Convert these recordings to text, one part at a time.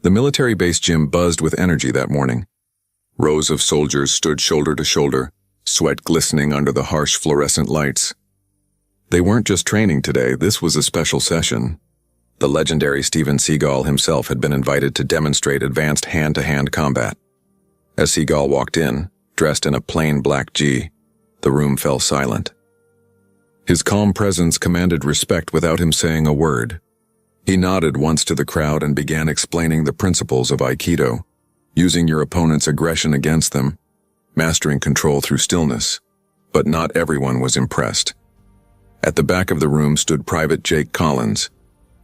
The military base gym buzzed with energy that morning. Rows of soldiers stood shoulder to shoulder, sweat glistening under the harsh fluorescent lights. They weren't just training today, this was a special session. The legendary Seagal himself had been invited to demonstrate advanced hand-to-hand combat. As Seagal walked in, dressed in a plain black G, the room fell silent. His calm presence commanded respect without him saying a word. He nodded once to the crowd and began explaining the principles of Aikido, using your opponent's aggression against them, mastering control through stillness. But not everyone was impressed. At the back of the room stood Private Jake Collins,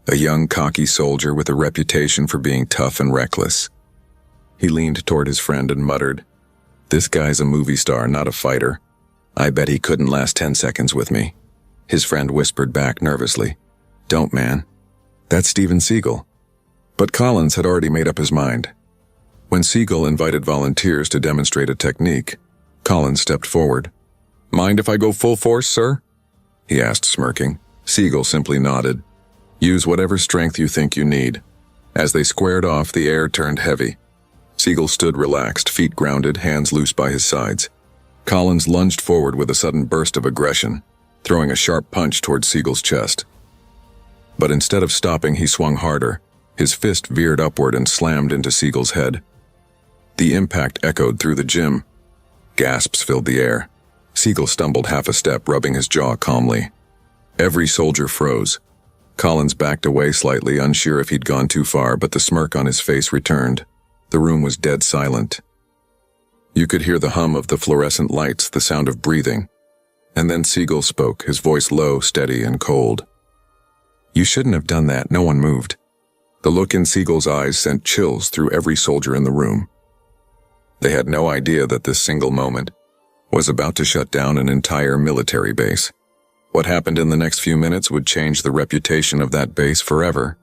a young, cocky soldier with a reputation for being tough and reckless. He leaned toward his friend and muttered, "This guy's a movie star, not a fighter. I bet he couldn't last 10 seconds with me." His friend whispered back nervously, "Don't, man. That's Steven Seagal." But Collins had already made up his mind. When Seagal invited volunteers to demonstrate a technique, Collins stepped forward. "Mind if I go full force, sir?" he asked, smirking. Seagal simply nodded. "Use whatever strength you think you need." As they squared off, the air turned heavy. Seagal stood relaxed, feet grounded, hands loose by his sides. Collins lunged forward with a sudden burst of aggression, throwing a sharp punch towards Seagal's chest. But instead of stopping, he swung harder. His fist veered upward and slammed into Seagal's head. The impact echoed through the gym. Gasps filled the air. Seagal stumbled half a step, rubbing his jaw calmly. Every soldier froze. Collins backed away slightly, unsure if he'd gone too far, but the smirk on his face returned. The room was dead silent. You could hear the hum of the fluorescent lights, the sound of breathing. And then Seagal spoke, his voice low, steady, and cold. "You shouldn't have done that." No one moved. The look in Seagal's eyes sent chills through every soldier in the room. They had no idea that this single moment was about to shut down an entire military base. What happened in the next few minutes would change the reputation of that base forever.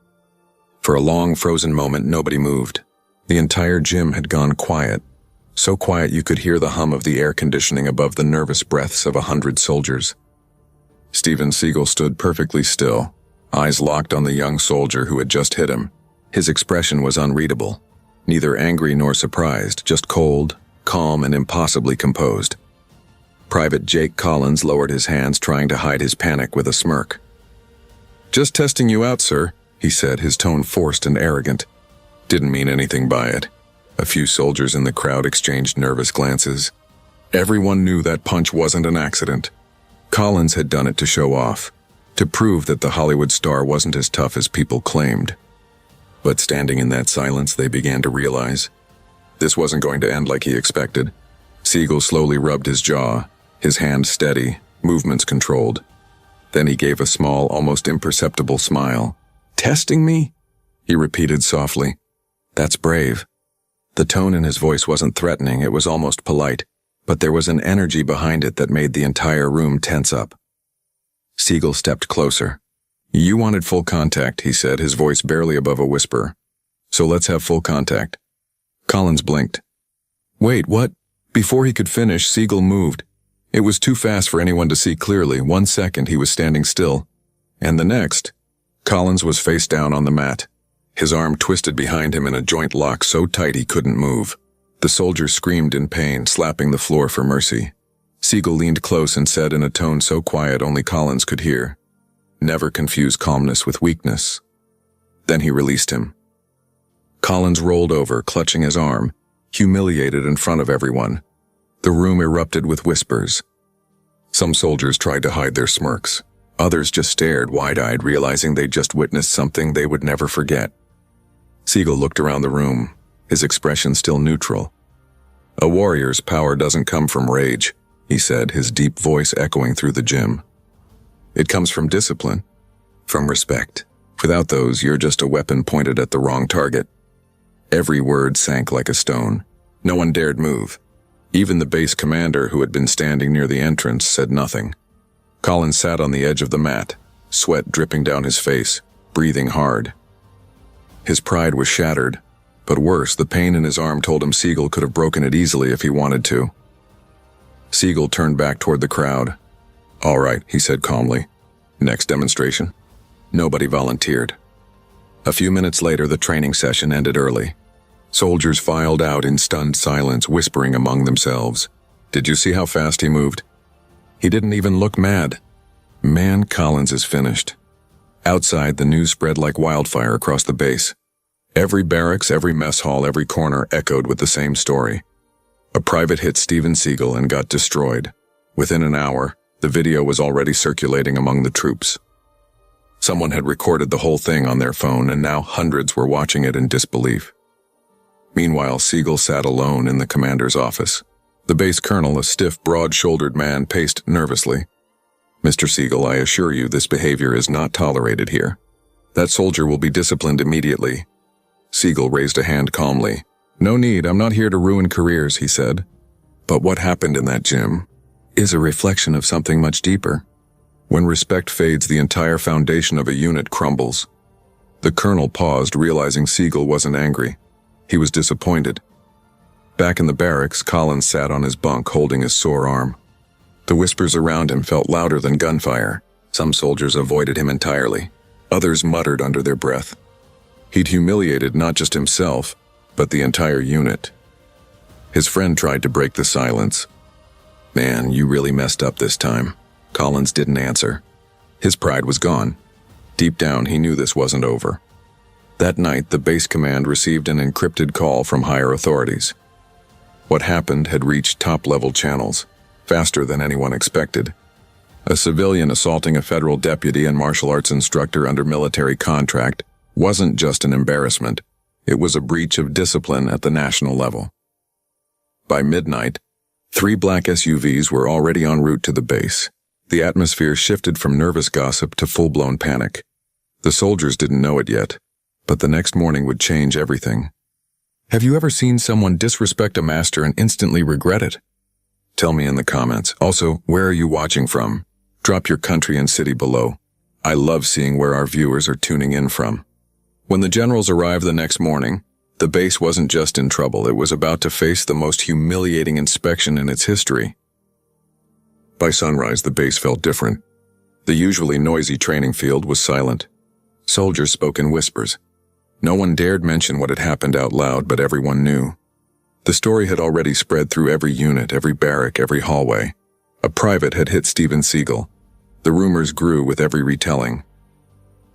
For a long, frozen moment, nobody moved. The entire gym had gone quiet, so quiet you could hear the hum of the air conditioning above the nervous breaths of 100 soldiers. Steven Seagal stood perfectly still, eyes locked on the young soldier who had just hit him. His expression was unreadable, neither angry nor surprised, just cold, calm, and impossibly composed. Private Jake Collins lowered his hands, trying to hide his panic with a smirk. "Just testing you out, sir," he said, his tone forced and arrogant. Didn't mean anything by it. A few soldiers in the crowd exchanged nervous glances. Everyone knew that punch wasn't an accident. Collins had done it to show off, to prove that the Hollywood star wasn't as tough as people claimed. But standing in that silence, they began to realize this wasn't going to end like he expected. Seagal slowly rubbed his jaw, his hand steady, movements controlled. Then he gave a small, almost imperceptible smile. "Testing me?" he repeated softly. "That's brave." The tone in his voice wasn't threatening, it was almost polite, but there was an energy behind it that made the entire room tense up. Seagal stepped closer. "You wanted full contact," he said, his voice barely above a whisper. "So let's have full contact." Collins blinked. "Wait, what?" Before he could finish, Seagal moved. It was too fast for anyone to see clearly. 1 second he was standing still, and the next, Collins was face down on the mat. His arm twisted behind him in a joint lock so tight he couldn't move. The soldier screamed in pain, slapping the floor for mercy. Seagal leaned close and said in a tone so quiet only Collins could hear, "Never confuse calmness with weakness." Then he released him. Collins rolled over, clutching his arm, humiliated in front of everyone. The room erupted with whispers. Some soldiers tried to hide their smirks. Others just stared wide-eyed, realizing they'd just witnessed something they would never forget. Seagal looked around the room, his expression still neutral. "A warrior's power doesn't come from rage," he said, his deep voice echoing through the gym. "It comes from discipline, from respect. Without those, you're just a weapon pointed at the wrong target." Every word sank like a stone. No one dared move. Even the base commander, who had been standing near the entrance, said nothing. Collins sat on the edge of the mat, sweat dripping down his face, breathing hard. His pride was shattered, but worse, the pain in his arm told him Seagal could have broken it easily if he wanted to. Seagal turned back toward the crowd. "All right," he said calmly. "Next demonstration." Nobody volunteered. A few minutes later, the training session ended early. Soldiers filed out in stunned silence, whispering among themselves. Did you see how fast he moved? He didn't even look mad. Man, Collins is finished. Outside, the news spread like wildfire across the base. Every barracks, every mess hall, every corner echoed with the same story. A private hit Steven Seagal and got destroyed. Within an hour, the video was already circulating among the troops. Someone had recorded the whole thing on their phone, and now hundreds were watching it in disbelief. Meanwhile, Seagal sat alone in the commander's office. The base colonel, a stiff, broad-shouldered man, paced nervously. Mr. Seagal, I assure you this behavior is not tolerated here. That soldier will be disciplined immediately. Seagal raised a hand calmly. No need, I'm not here to ruin careers, he said. But what happened in that gym is a reflection of something much deeper. When respect fades, the entire foundation of a unit crumbles. The colonel paused, realizing Seagal wasn't angry. He was disappointed. Back in the barracks, Collins sat on his bunk, holding his sore arm. The whispers around him felt louder than gunfire. Some soldiers avoided him entirely. Others muttered under their breath. He'd humiliated not just himself, but the entire unit. His friend tried to break the silence. Man, you really messed up this time. Collins didn't answer. His pride was gone. Deep down, he knew this wasn't over. That night, the base command received an encrypted call from higher authorities. What happened had reached top-level channels, faster than anyone expected. A civilian assaulting a federal deputy and martial arts instructor under military contract wasn't just an embarrassment. It was a breach of discipline at the national level. By midnight, 3 black SUVs were already en route to the base. The atmosphere shifted from nervous gossip to full-blown panic. The soldiers didn't know it yet, but the next morning would change everything. Have you ever seen someone disrespect a master and instantly regret it? Tell me in the comments. Also, where are you watching from? Drop your country and city below. I love seeing where our viewers are tuning in from. When the generals arrived the next morning, the base wasn't just in trouble, it was about to face the most humiliating inspection in its history. By sunrise, the base felt different. The usually noisy training field was silent. Soldiers spoke in whispers. No one dared mention what had happened out loud, but everyone knew. The story had already spread through every unit, every barrack, every hallway. A private had hit Steven Seagal. The rumors grew with every retelling.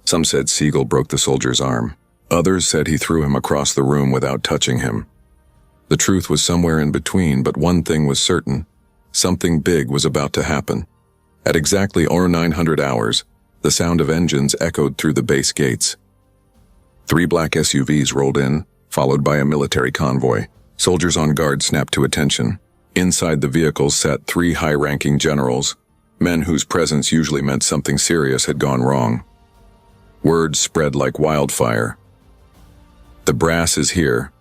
Some said Seagal broke the soldier's arm. Others said he threw him across the room without touching him. The truth was somewhere in between, but one thing was certain. Something big was about to happen. At exactly 0900 hours, the sound of engines echoed through the base gates. 3 black SUVs rolled in, followed by a military convoy. Soldiers on guard snapped to attention. Inside the vehicles sat 3 high-ranking generals. Men whose presence usually meant something serious had gone wrong. Words spread like wildfire. The brass is here.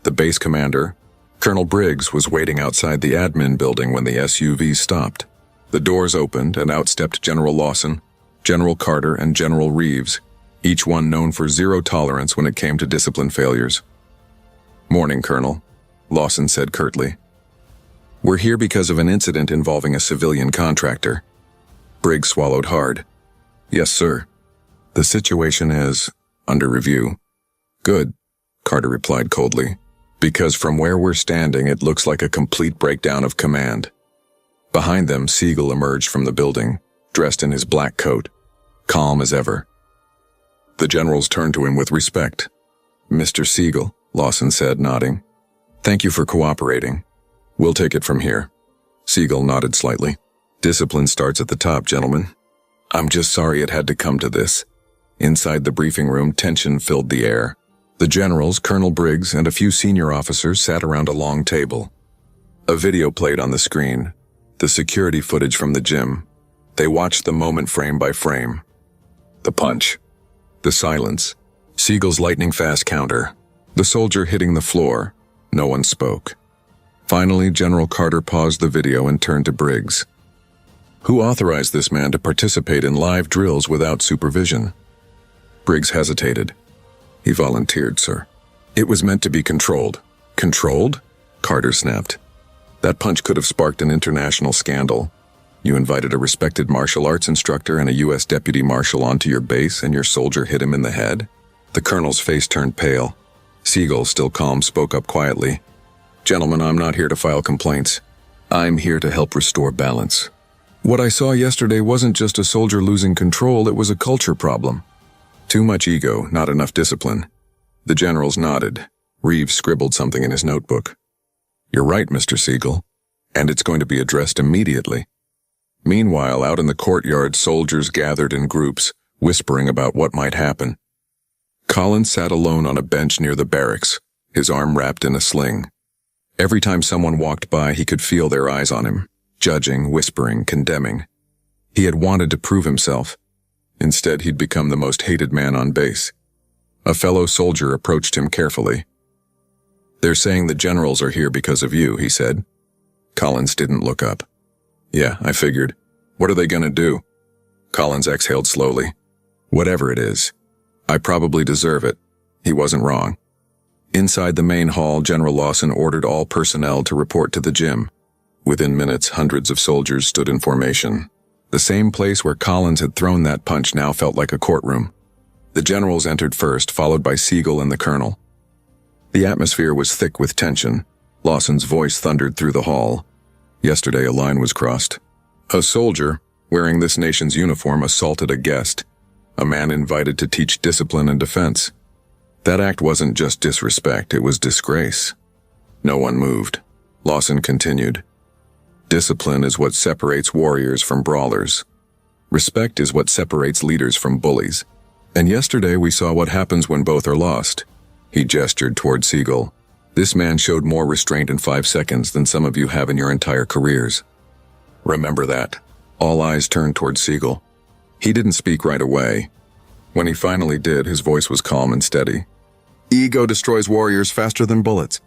The base commander, Colonel Briggs, was waiting outside the admin building when the SUV stopped. The doors opened and out stepped General Lawson, General Carter, and General Reeves, each one known for zero tolerance when it came to discipline failures. "Morning, Colonel," Lawson said curtly. "We're here because of an incident involving a civilian contractor." Briggs swallowed hard. "Yes, sir. The situation is under review." "Good," Carter replied coldly, "because from where we're standing it looks like a complete breakdown of command." Behind them, Seagal emerged from the building, dressed in his black coat, calm as ever. The generals turned to him with respect. "Mr. Seagal," Lawson said, nodding. "Thank you for cooperating. We'll take it from here." Seagal nodded slightly. "Discipline starts at the top, gentlemen. I'm just sorry it had to come to this." Inside the briefing room, tension filled the air. The generals, Colonel Briggs, and a few senior officers sat around a long table. A video played on the screen, the security footage from the gym. They watched the moment frame by frame. The punch. The silence. Seagal's lightning-fast counter. The soldier hitting the floor. No one spoke. Finally, General Carter paused the video and turned to Briggs. "Who authorized this man to participate in live drills without supervision?" Briggs hesitated. "He volunteered, sir. It was meant to be controlled." "Controlled?" Carter snapped. "That punch could have sparked an international scandal. You invited a respected martial arts instructor and a U.S. deputy marshal onto your base and your soldier hit him in the head? The colonel's face turned pale. Seagal, still calm, spoke up quietly. "Gentlemen, I'm not here to file complaints. I'm here to help restore balance. What I saw yesterday wasn't just a soldier losing control, it was a culture problem. Too much ego, not enough discipline." The generals nodded. Reeves scribbled something in his notebook. "You're right, Mr. Seagal, and it's going to be addressed immediately." Meanwhile, out in the courtyard, soldiers gathered in groups, whispering about what might happen. Collins sat alone on a bench near the barracks, his arm wrapped in a sling. Every time someone walked by, he could feel their eyes on him, judging, whispering, condemning. He had wanted to prove himself. Instead, he'd become the most hated man on base. A fellow soldier approached him carefully. "They're saying the generals are here because of you," he said. Collins didn't look up. "Yeah, I figured. What are they gonna do?" Collins exhaled slowly. "Whatever it is. I probably deserve it." He wasn't wrong. Inside the main hall, General Lawson ordered all personnel to report to the gym. Within minutes, hundreds of soldiers stood in formation. The same place where Collins had thrown that punch now felt like a courtroom. The generals entered first, followed by Seagal and the colonel. The atmosphere was thick with tension. Lawson's voice thundered through the hall. Yesterday, a line was crossed. A soldier, wearing this nation's uniform, assaulted a guest, a man invited to teach discipline and defense. That act wasn't just disrespect, it was disgrace. No one moved. Lawson continued. "Discipline is what separates warriors from brawlers. Respect is what separates leaders from bullies. And yesterday we saw what happens when both are lost." He gestured toward Seagal. "This man showed more restraint in 5 seconds than some of you have in your entire careers. Remember that." All eyes turned toward Seagal. He didn't speak right away. When he finally did, his voice was calm and steady. "Ego destroys warriors faster than bullets.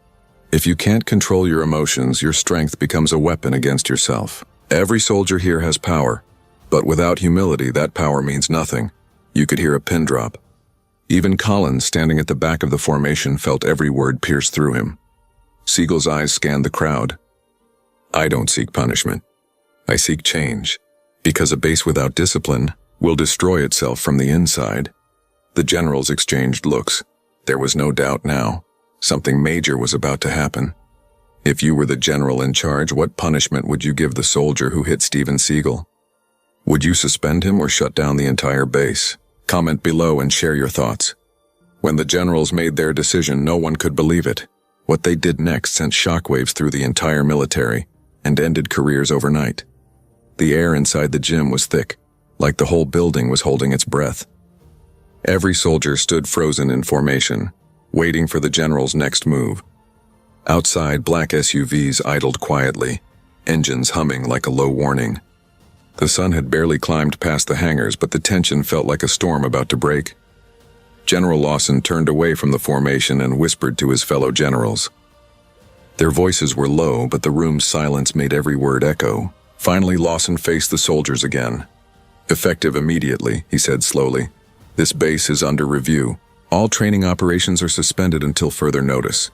If you can't control your emotions, your strength becomes a weapon against yourself. Every soldier here has power, but without humility, that power means nothing." You could hear a pin drop. Even Collins, standing at the back of the formation, felt every word pierce through him. Seagal's eyes scanned the crowd. "I don't seek punishment. I seek change, because a base without discipline will destroy itself from the inside." The generals exchanged looks. There was no doubt now. Something major was about to happen. If you were the general in charge, what punishment would you give the soldier who hit Steven Seagal? Would you suspend him or shut down the entire base? Comment below and share your thoughts. When the generals made their decision, no one could believe it. What they did next sent shockwaves through the entire military and ended careers overnight. The air inside the gym was thick, like the whole building was holding its breath. Every soldier stood frozen in formation, waiting for the general's next move. Outside, black SUVs idled quietly, engines humming like a low warning. The sun had barely climbed past the hangars, but the tension felt like a storm about to break. General Lawson turned away from the formation and whispered to his fellow generals. Their voices were low, but the room's silence made every word echo. Finally, Lawson faced the soldiers again. "Effective immediately," he said slowly. "This base is under review. All training operations are suspended until further notice."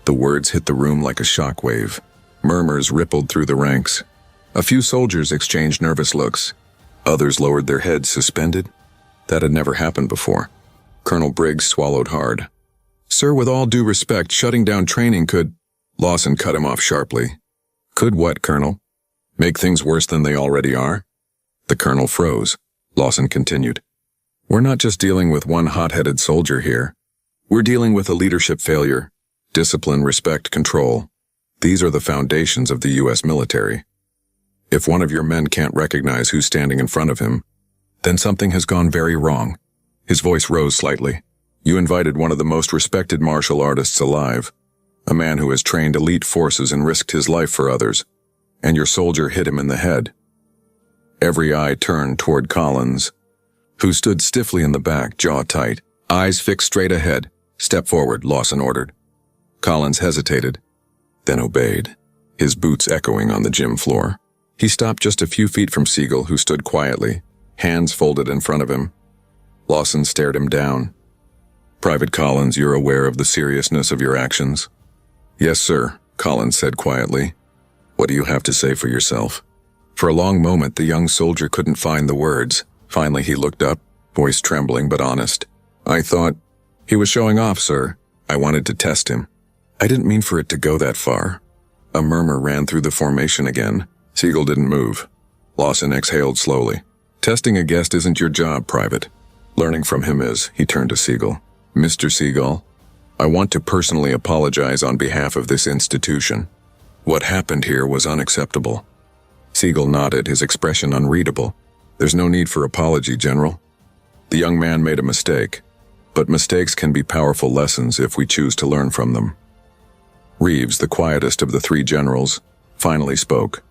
The words hit the room like a shockwave. Murmurs rippled through the ranks. A few soldiers exchanged nervous looks. Others lowered their heads. Suspended? That had never happened before. Colonel Briggs swallowed hard. "Sir, with all due respect, shutting down training could—" Lawson cut him off sharply. "Could what, Colonel? Make things worse than they already are?" The colonel froze. Lawson continued. "We're not just dealing with one hot-headed soldier here. We're dealing with a leadership failure. Discipline, respect, control. These are the foundations of the U.S. military. If one of your men can't recognize who's standing in front of him, then something has gone very wrong." His voice rose slightly. "You invited one of the most respected martial artists alive, a man who has trained elite forces and risked his life for others, and your soldier hit him in the head." Every eye turned toward Collins, who stood stiffly in the back, jaw tight, eyes fixed straight ahead. "Step forward," Lawson ordered. Collins hesitated, then obeyed, his boots echoing on the gym floor. He stopped just a few feet from Seagal, who stood quietly, hands folded in front of him. Lawson stared him down. "Private Collins, you're aware of the seriousness of your actions?" "Yes, sir," Collins said quietly. "What do you have to say for yourself?" For a long moment, the young soldier couldn't find the words. Finally, he looked up, voice trembling but honest. "I thought He was showing off, sir. I wanted to test him. I didn't mean for it to go that far. A murmur ran through the formation again. Seagal didn't move. Lawson exhaled slowly. Testing a guest isn't your job, Private. Learning from him is. He turned to Seagal. Mr. Seagal, I want to personally apologize on behalf of this institution. What happened here was unacceptable. Seagal nodded, his expression unreadable. There's no need for apology, General. The young man made a mistake, but mistakes can be powerful lessons if we choose to learn from them. Reeves, the quietest of the three generals, finally spoke.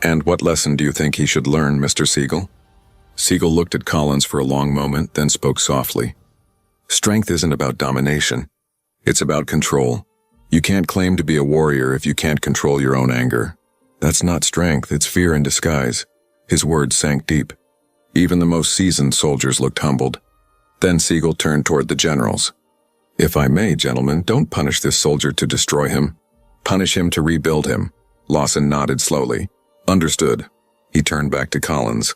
And what lesson do you think he should learn, Mr. Seagal? Seagal looked at Collins for a long moment, then spoke softly. Strength isn't about domination. It's about control. You can't claim to be a warrior if you can't control your own anger. That's not strength, it's fear in disguise. His words sank deep. Even the most seasoned soldiers looked humbled. Then Seagal turned toward the generals. If I may, gentlemen, don't punish this soldier to destroy him. Punish him to rebuild him. Lawson nodded slowly. Understood. He turned back to Collins.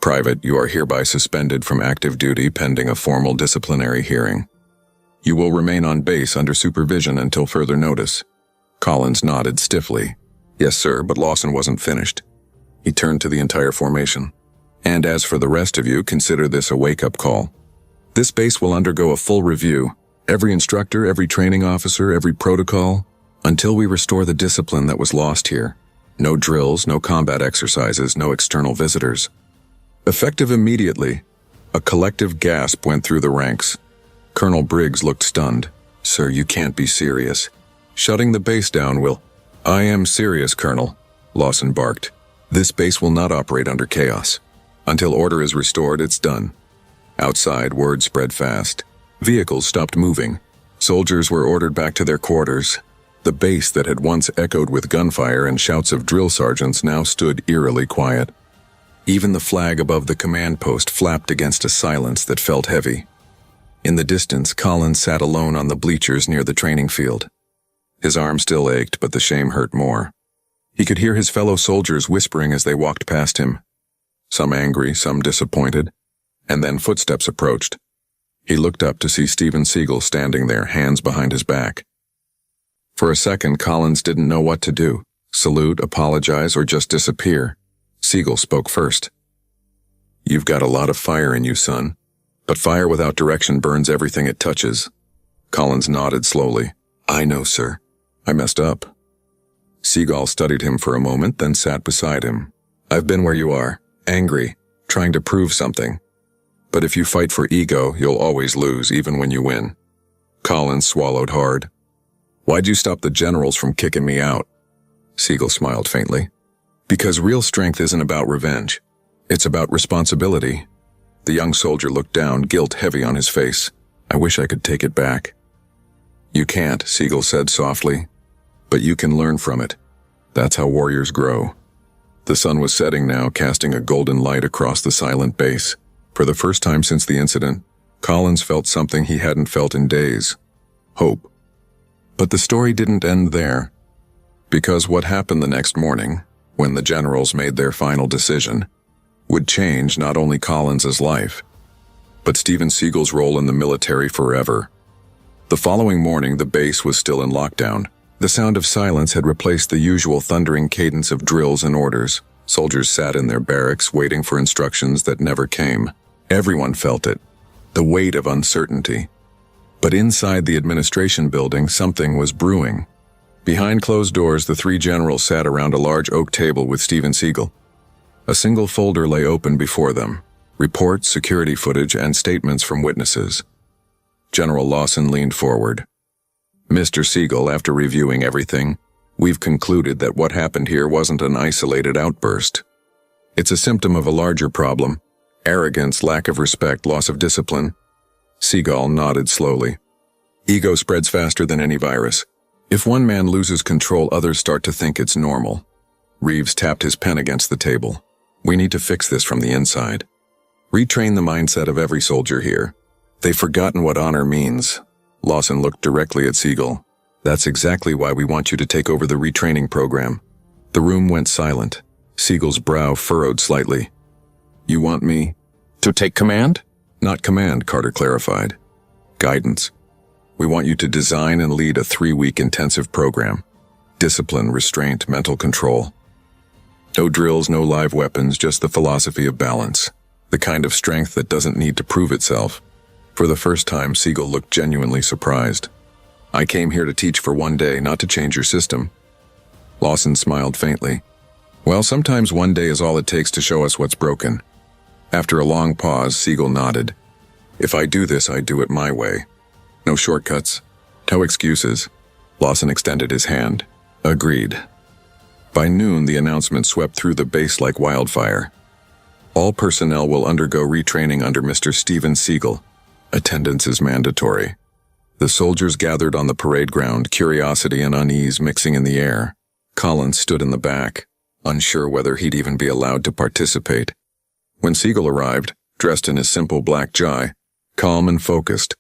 Private, you are hereby suspended from active duty pending a formal disciplinary hearing. You will remain on base under supervision until further notice. Collins nodded stiffly. Yes, sir, but Lawson wasn't finished. He turned to the entire formation. And as for the rest of you, consider this a wake-up call. This base will undergo a full review. Every instructor, every training officer, every protocol, until we restore the discipline that was lost here. No drills, no combat exercises, no external visitors. Effective immediately, a collective gasp went through the ranks. Colonel Briggs looked stunned. Sir, you can't be serious. Shutting the base down will... I am serious, Colonel, Lawson barked. This base will not operate under chaos. Until order is restored, it's done. Outside, word spread fast. Vehicles stopped moving. Soldiers were ordered back to their quarters. The base that had once echoed with gunfire and shouts of drill sergeants now stood eerily quiet. Even the flag above the command post flapped against a silence that felt heavy. In the distance, Collins sat alone on the bleachers near the training field. His arm still ached, but the shame hurt more. He could hear his fellow soldiers whispering as they walked past him. Some angry, some disappointed. And then footsteps approached. He looked up to see Steven Seagal standing there, hands behind his back. For a second, Collins didn't know what to do. Salute, apologize, or just disappear. Seagal spoke first. You've got a lot of fire in you, son. But fire without direction burns everything it touches. Collins nodded slowly. I know, sir. I messed up. Seagal studied him for a moment, then sat beside him. I've been where you are, angry, trying to prove something. But if you fight for ego, you'll always lose, even when you win. Collins swallowed hard. Why'd you stop the generals from kicking me out? Seagal smiled faintly. Because real strength isn't about revenge. It's about responsibility. The young soldier looked down, guilt heavy on his face. I wish I could take it back. You can't, Seagal said softly. But you can learn from it. That's how warriors grow. The sun was setting now, casting a golden light across the silent base. For the first time since the incident, Collins felt something he hadn't felt in days. Hope. But the story didn't end there. Because what happened the next morning, when the generals made their final decision, would change not only Collins's life, but Steven Seagal's role in the military forever. The following morning, the base was still in lockdown. The sound of silence had replaced the usual thundering cadence of drills and orders. Soldiers sat in their barracks, waiting for instructions that never came. Everyone felt it, the weight of uncertainty. But inside the administration building, something was brewing. Behind closed doors, the three generals sat around a large oak table with Steven Seagal. A single folder lay open before them. Reports, security footage, and statements from witnesses. General Lawson leaned forward. Mr. Seagal, after reviewing everything, we've concluded that what happened here wasn't an isolated outburst. It's a symptom of a larger problem. Arrogance, lack of respect, loss of discipline. Seagal nodded slowly. Ego spreads faster than any virus. If one man loses control, others start to think it's normal. Reeves tapped his pen against the table. We need to fix this from the inside. Retrain the mindset of every soldier here. They've forgotten what honor means. Lawson looked directly at Seagal. That's exactly why we want you to take over the retraining program. The room went silent. Seagal's brow furrowed slightly. You want me to take command? Not command, Carter clarified. Guidance. We want you to design and lead a 3-week intensive program. Discipline, restraint, mental control. No drills, no live weapons, just the philosophy of balance. The kind of strength that doesn't need to prove itself. For the first time, Seagal looked genuinely surprised. I came here to teach for 1 day, not to change your system. Lawson smiled faintly. Well, sometimes 1 day is all it takes to show us what's broken. After a long pause, Seagal nodded. If I do this, I do it my way. No shortcuts. No excuses. Lawson extended his hand. Agreed. By noon, the announcement swept through the base like wildfire. All personnel will undergo retraining under Mr. Steven Seagal. Attendance is mandatory. The soldiers gathered on the parade ground, curiosity and unease mixing in the air. Collins stood in the back, unsure whether he'd even be allowed to participate. When Seagal arrived, dressed in his simple black jai, calm and focused,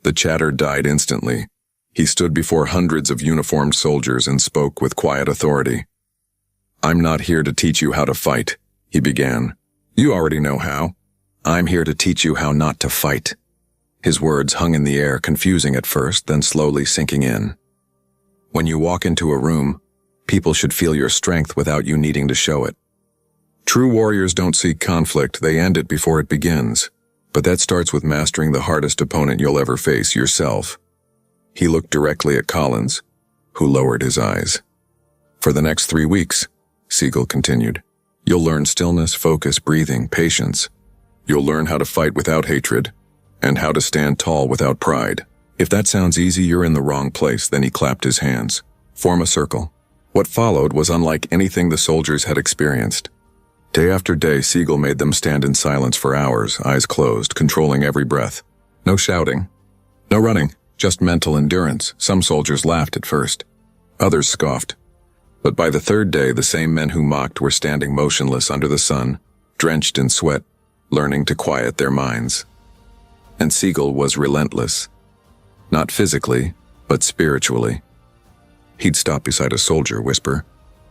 the chatter died instantly. He stood before hundreds of uniformed soldiers and spoke with quiet authority. I'm not here to teach you how to fight, he began. You already know how. I'm here to teach you how not to fight. His words hung in the air, confusing at first, then slowly sinking in. When you walk into a room, people should feel your strength without you needing to show it. True warriors don't seek conflict, they end it before it begins. But that starts with mastering the hardest opponent you'll ever face, yourself. He looked directly at Collins, who lowered his eyes. For the next 3 weeks, Seagal continued, you'll learn stillness, focus, breathing, patience. You'll learn how to fight without hatred, and how to stand tall without pride. If that sounds easy, you're in the wrong place. Then he clapped his hands. Form a circle. What followed was unlike anything the soldiers had experienced. Day after day, Seagal made them stand in silence for hours, eyes closed, controlling every breath. No shouting. No running, just mental endurance. Some soldiers laughed at first. Others scoffed. But by the 3rd day, the same men who mocked were standing motionless under the sun, drenched in sweat, learning to quiet their minds. And Seagal was relentless. Not physically, but spiritually. He'd stop beside a soldier, whisper,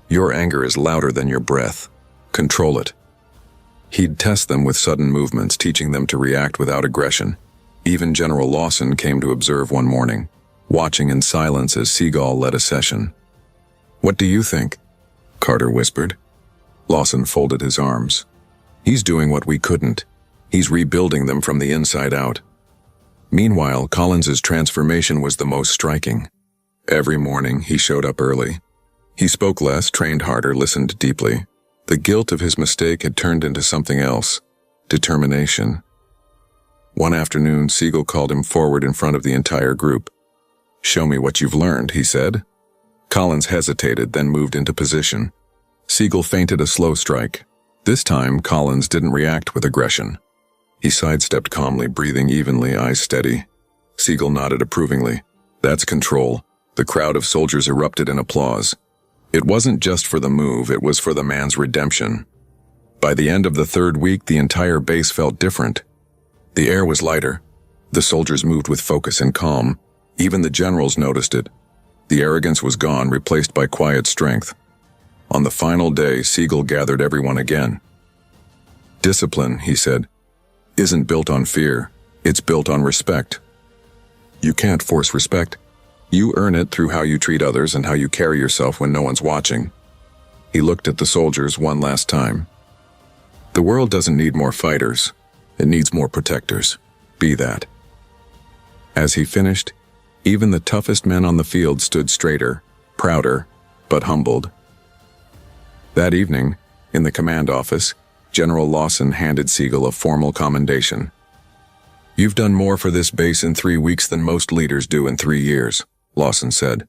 your anger is louder than your breath. Control it. He'd test them with sudden movements, teaching them to react without aggression. Even General Lawson came to observe one morning, watching in silence as Seagal led a session. What do you think? Carter whispered. Lawson folded his arms. He's doing what we couldn't. He's rebuilding them from the inside out. Meanwhile, Collins's transformation was the most striking. Every morning, he showed up early. He spoke less, trained harder, listened deeply. The guilt of his mistake had turned into something else, determination. One afternoon, Seagal called him forward in front of the entire group. Show me what you've learned, he said. Collins hesitated, then moved into position. Seagal feinted a slow strike. This time, Collins didn't react with aggression. He sidestepped calmly, breathing evenly, eyes steady. Seagal nodded approvingly. That's control. The crowd of soldiers erupted in applause. It wasn't just for the move, it was for the man's redemption. By the end of the 3rd week, the entire base felt different. The air was lighter. The soldiers moved with focus and calm. Even the generals noticed it. The arrogance was gone, replaced by quiet strength. On the final day, Seagal gathered everyone again. Discipline, he said, isn't built on fear. It's built on respect. You can't force respect. You earn it through how you treat others and how you carry yourself when no one's watching. He looked at the soldiers one last time. The world doesn't need more fighters. It needs more protectors. Be that. As he finished, even the toughest men on the field stood straighter, prouder, but humbled. That evening, in the command office, General Lawson handed Seagal a formal commendation. You've done more for this base in 3 weeks than most leaders do in 3 years, Lawson said.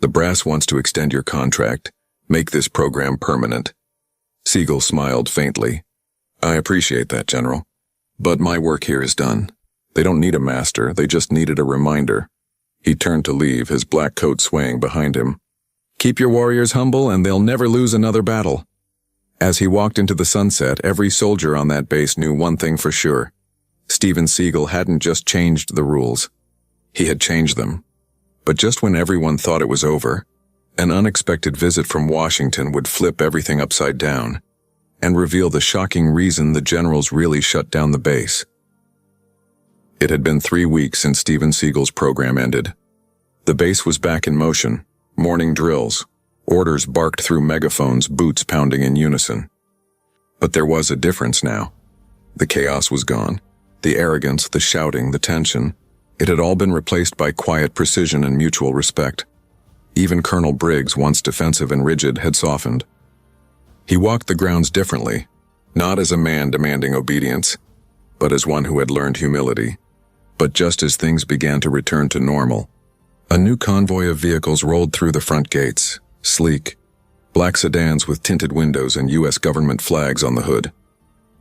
The brass wants to extend your contract, make this program permanent. Seagal smiled faintly. I appreciate that, General. But my work here is done. They don't need a master, they just needed a reminder. He turned to leave, his black coat swaying behind him. Keep your warriors humble and they'll never lose another battle. As he walked into the sunset, every soldier on that base knew one thing for sure. Steven Seagal hadn't just changed the rules. He had changed them. But just when everyone thought it was over, an unexpected visit from Washington would flip everything upside down and reveal the shocking reason the generals really shut down the base. It had been 3 weeks since Steven Seagal's program ended. The base was back in motion, morning drills, orders barked through megaphones, boots pounding in unison. But there was a difference now. The chaos was gone. The arrogance, the shouting, the tension. It had all been replaced by quiet precision and mutual respect. Even Colonel Briggs, once defensive and rigid, had softened. He walked the grounds differently, not as a man demanding obedience, but as one who had learned humility. But just as things began to return to normal, a new convoy of vehicles rolled through the front gates, sleek, black sedans with tinted windows and U.S. government flags on the hood.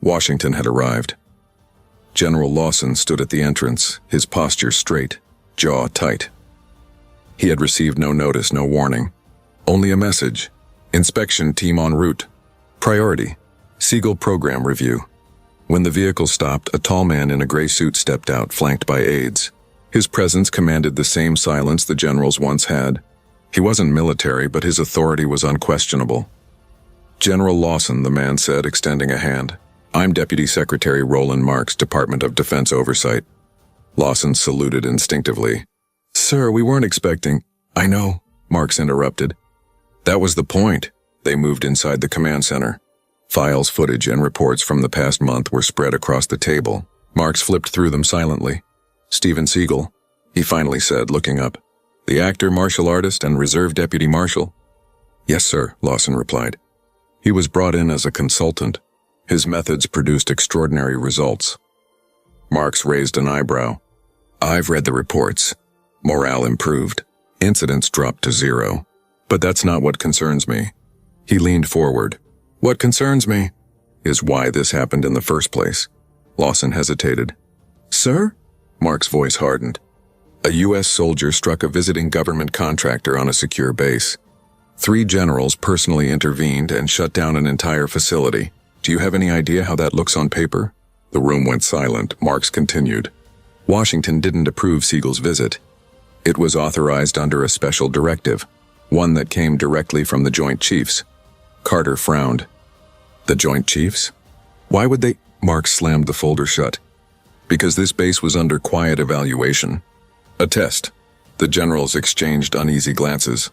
Washington had arrived. General Lawson stood at the entrance, his posture straight, jaw tight. He had received no notice, no warning. Only a message. Inspection team en route. Priority. Seagal program review. When the vehicle stopped, a tall man in a gray suit stepped out, flanked by aides. His presence commanded the same silence the generals once had. He wasn't military, but his authority was unquestionable. General Lawson, the man said, extending a hand. I'm Deputy Secretary Roland Marks, Department of Defense Oversight. Lawson saluted instinctively. Sir, we weren't expecting— I know, Marks interrupted. That was the point. They moved inside the command center. Files, footage, and reports from the past month were spread across the table. Marks flipped through them silently. Steven Seagal, he finally said, looking up. The actor, martial artist, and reserve deputy marshal? Yes, sir, Lawson replied. He was brought in as a consultant. His methods produced extraordinary results. Marks raised an eyebrow. I've read the reports. Morale improved. Incidents dropped to 0. But that's not what concerns me. He leaned forward. What concerns me is why this happened in the first place. Lawson hesitated. Sir? Mark's voice hardened. A U.S. soldier struck a visiting government contractor on a secure base. 3 generals personally intervened and shut down an entire facility. Do you have any idea how that looks on paper? The room went silent. Marks continued. Washington didn't approve Seagal's visit. It was authorized under a special directive, one that came directly from the Joint Chiefs. Carter frowned. The Joint Chiefs? Why would they— Marks slammed the folder shut. Because this base was under quiet evaluation. A test. The generals exchanged uneasy glances.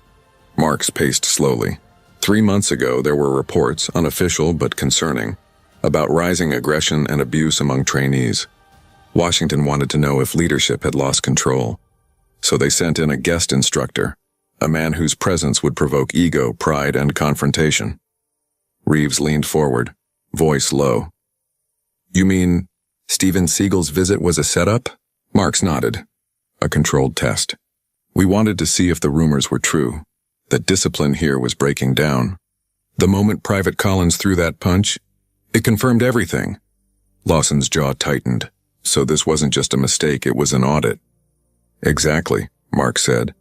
Marks paced slowly. 3 months ago, there were reports, unofficial but concerning, about rising aggression and abuse among trainees. Washington wanted to know if leadership had lost control. So they sent in a guest instructor, a man whose presence would provoke ego, pride, and confrontation. Reeves leaned forward, voice low. You mean Steven Seagal's visit was a setup? Marks nodded. A controlled test. We wanted to see if the rumors were true, that discipline here was breaking down. The moment Private Collins threw that punch, it confirmed everything. Lawson's jaw tightened. So this wasn't just a mistake, it was an audit. Exactly, Mark said.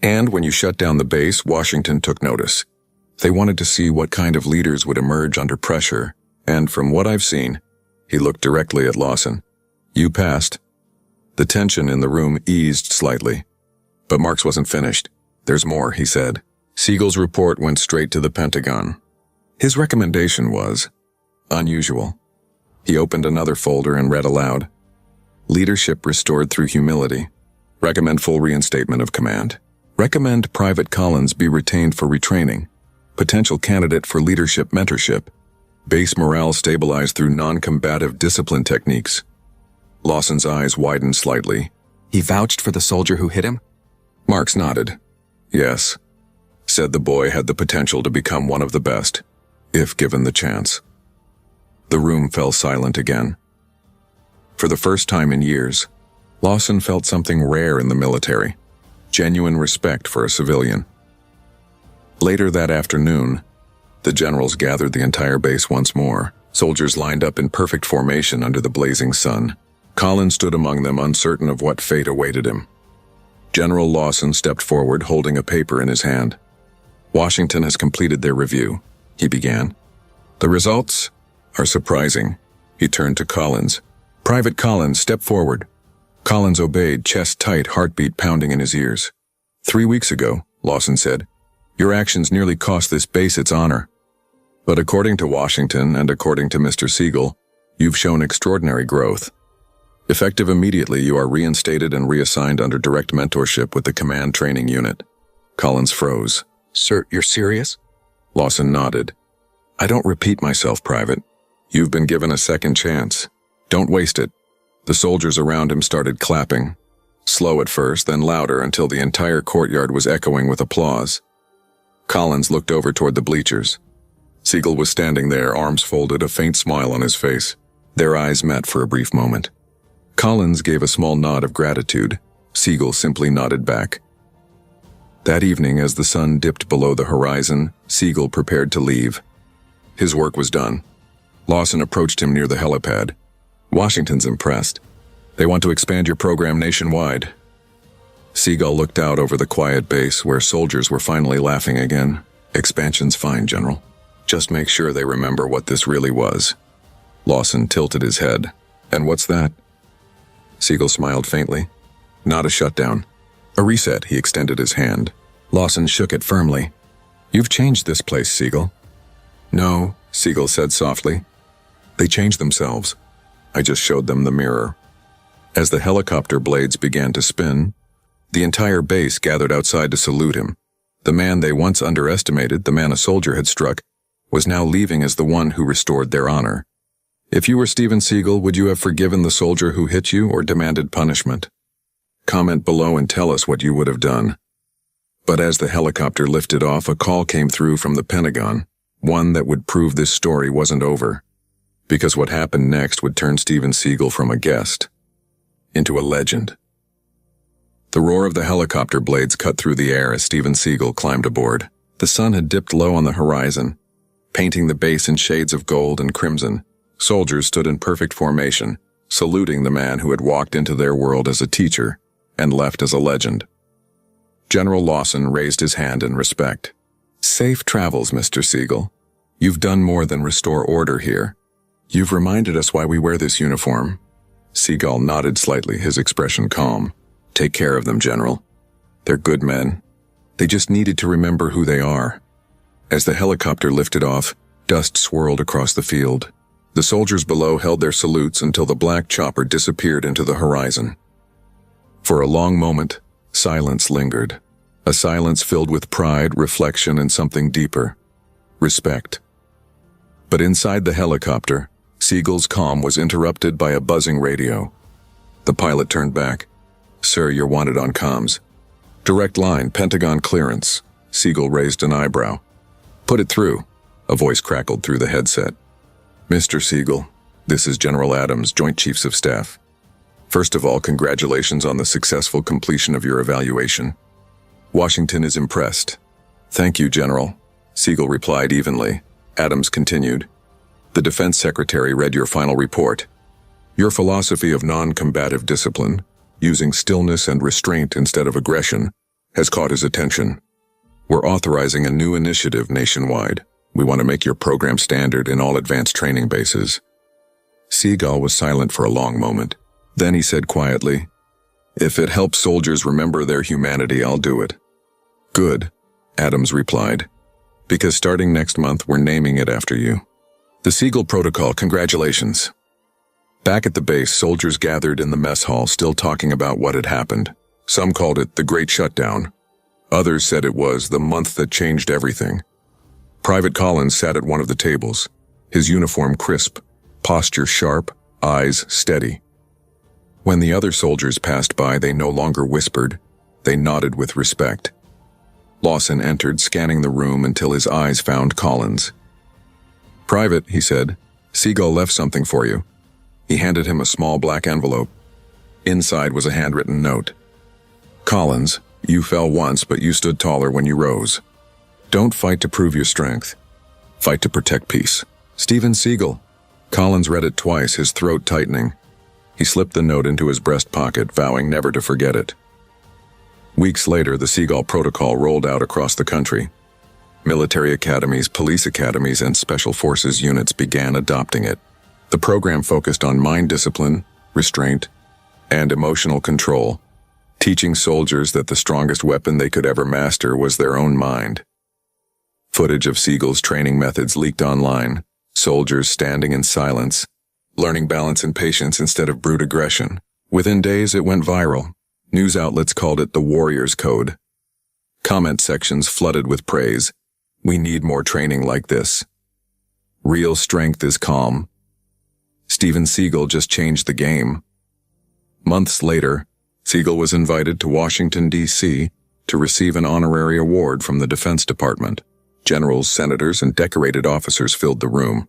And when you shut down the base, Washington took notice. They wanted to see what kind of leaders would emerge under pressure, and from what I've seen, he looked directly at Lawson. You passed. The tension in the room eased slightly. But Marks wasn't finished. There's more, he said. Seagal's report went straight to the Pentagon. His recommendation was unusual. He opened another folder and read aloud. Leadership restored through humility. Recommend full reinstatement of command. Recommend Private Collins be retained for retraining. Potential candidate for leadership mentorship. Base morale stabilized through non-combative discipline techniques. Lawson's eyes widened slightly. He vouched for the soldier who hit him? Marks nodded. Yes. Said the boy had the potential to become one of the best, if given the chance. The room fell silent again. For the first time in years, Lawson felt something rare in the military. Genuine respect for a civilian. Later that afternoon, the generals gathered the entire base once more. Soldiers lined up in perfect formation under the blazing sun. Collins stood among them, uncertain of what fate awaited him. General Lawson stepped forward, holding a paper in his hand. Washington has completed their review, he began. The results are surprising. He turned to Collins. Private Collins, step forward. Collins obeyed, chest tight, heartbeat pounding in his ears. 3 weeks ago, Lawson said, your actions nearly cost this base its honor. But according to Washington and according to Mr. Seagal, you've shown extraordinary growth. Effective immediately, you are reinstated and reassigned under direct mentorship with the Command Training Unit. Collins froze. Sir, you're serious? Lawson nodded. I don't repeat myself, Private. You've been given a second chance. Don't waste it. The soldiers around him started clapping. Slow at first, then louder until the entire courtyard was echoing with applause. Collins looked over toward the bleachers. Seagal was standing there, arms folded, a faint smile on his face. Their eyes met for a brief moment. Collins gave a small nod of gratitude. Seagal simply nodded back. That evening, as the sun dipped below the horizon, Seagal prepared to leave. His work was done. Lawson approached him near the helipad. Washington's impressed. They want to expand your program nationwide. Seagal looked out over the quiet base where soldiers were finally laughing again. Expansion's fine, General. Just make sure they remember what this really was. Lawson tilted his head. And what's that? Seagal smiled faintly. Not a shutdown. A reset, he extended his hand. Lawson shook it firmly. You've changed this place, Seagal. No, Seagal said softly. They changed themselves. I just showed them the mirror. As the helicopter blades began to spin, the entire base gathered outside to salute him. The man they once underestimated, the man a soldier had struck, was now leaving as the one who restored their honor. If you were Steven Seagal, would you have forgiven the soldier who hit you or demanded punishment? Comment below and tell us what you would have done. But as the helicopter lifted off, a call came through from the Pentagon, one that would prove this story wasn't over. Because what happened next would turn Steven Seagal from a guest into a legend. The roar of the helicopter blades cut through the air as Steven Seagal climbed aboard. The sun had dipped low on the horizon, painting the base in shades of gold and crimson. Soldiers stood in perfect formation, saluting the man who had walked into their world as a teacher and left as a legend. General Lawson raised his hand in respect. Safe travels, Mr. Seagal. You've done more than restore order here. You've reminded us why we wear this uniform. Seagal nodded slightly, his expression calm. Take care of them, General. They're good men. They just needed to remember who they are. As the helicopter lifted off, dust swirled across the field. The soldiers below held their salutes until the black chopper disappeared into the horizon. For a long moment, silence lingered. A silence filled with pride, reflection, and something deeper. Respect. But inside the helicopter, Seagal's calm was interrupted by a buzzing radio. The pilot turned back. Sir, you're wanted on comms. Direct line, Pentagon clearance. Seagal raised an eyebrow. Put it through. A voice crackled through the headset. Mr. Seagal, this is General Adams, Joint Chiefs of Staff. First of all, congratulations on the successful completion of your evaluation. Washington is impressed. Thank you, General. Seagal replied evenly. Adams continued. The Defense Secretary read your final report. Your philosophy of non-combative discipline, using stillness and restraint instead of aggression, has caught his attention. We're authorizing a new initiative nationwide. We want to make your program standard in all advanced training bases. Seagal was silent for a long moment. Then he said quietly, If it helps soldiers remember their humanity, I'll do it. Good, Adams replied. Because starting next month, we're naming it after you. The Seagal Protocol, congratulations. Back at the base, soldiers gathered in the mess hall, still talking about what had happened. Some called it the Great Shutdown. Others said it was the month that changed everything. Private Collins sat at one of the tables, his uniform crisp, posture sharp, eyes steady. When the other soldiers passed by, they no longer whispered. They nodded with respect. Lawson entered, scanning the room until his eyes found Collins. Private, he said, Seagal left something for you. He handed him a small black envelope. Inside was a handwritten note. Collins, you fell once, but you stood taller when you rose. Don't fight to prove your strength. Fight to protect peace. Steven Seagal. Collins read it twice, his throat tightening. He slipped the note into his breast pocket, vowing never to forget it. Weeks later, the Seagal Protocol rolled out across the country. Military academies, police academies, and special forces units began adopting it. The program focused on mind discipline, restraint, and emotional control, teaching soldiers that the strongest weapon they could ever master was their own mind. Footage of Seagal's training methods leaked online, soldiers standing in silence, learning balance and patience instead of brute aggression. Within days, it went viral. News outlets called it the Warrior's Code. Comment sections flooded with praise. We need more training like this. Real strength is calm. Steven Seagal just changed the game. Months later, Seagal was invited to Washington, D.C. to receive an honorary award from the Defense Department. Generals, senators, and decorated officers filled the room.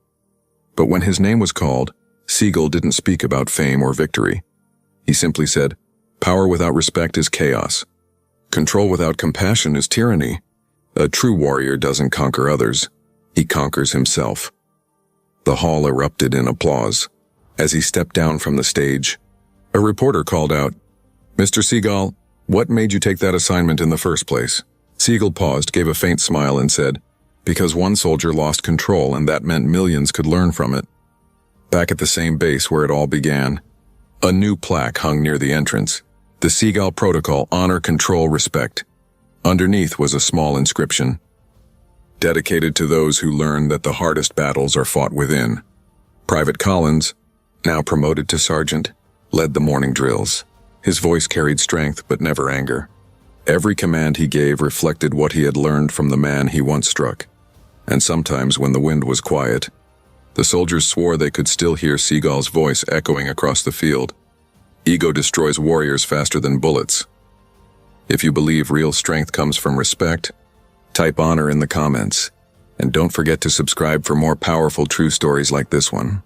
But when his name was called, Seagal didn't speak about fame or victory. He simply said, "Power without respect is chaos. Control without compassion is tyranny. A true warrior doesn't conquer others. He conquers himself." The hall erupted in applause. As he stepped down from the stage, a reporter called out, "Mr. Seagal, what made you take that assignment in the first place?" Seagal paused, gave a faint smile, and said, "Because one soldier lost control, and that meant millions could learn from it." Back at the same base where it all began, a new plaque hung near the entrance. The Seagal Protocol: Honor, Control, Respect. Underneath was a small inscription, dedicated to those who learn that the hardest battles are fought within. Private Collins, now promoted to sergeant, led the morning drills. His voice carried strength but never anger. Every command he gave reflected what he had learned from the man he once struck. And sometimes when the wind was quiet, the soldiers swore they could still hear Seagal's voice echoing across the field. Ego destroys warriors faster than bullets. If you believe real strength comes from respect, type honor in the comments. And don't forget to subscribe for more powerful true stories like this one.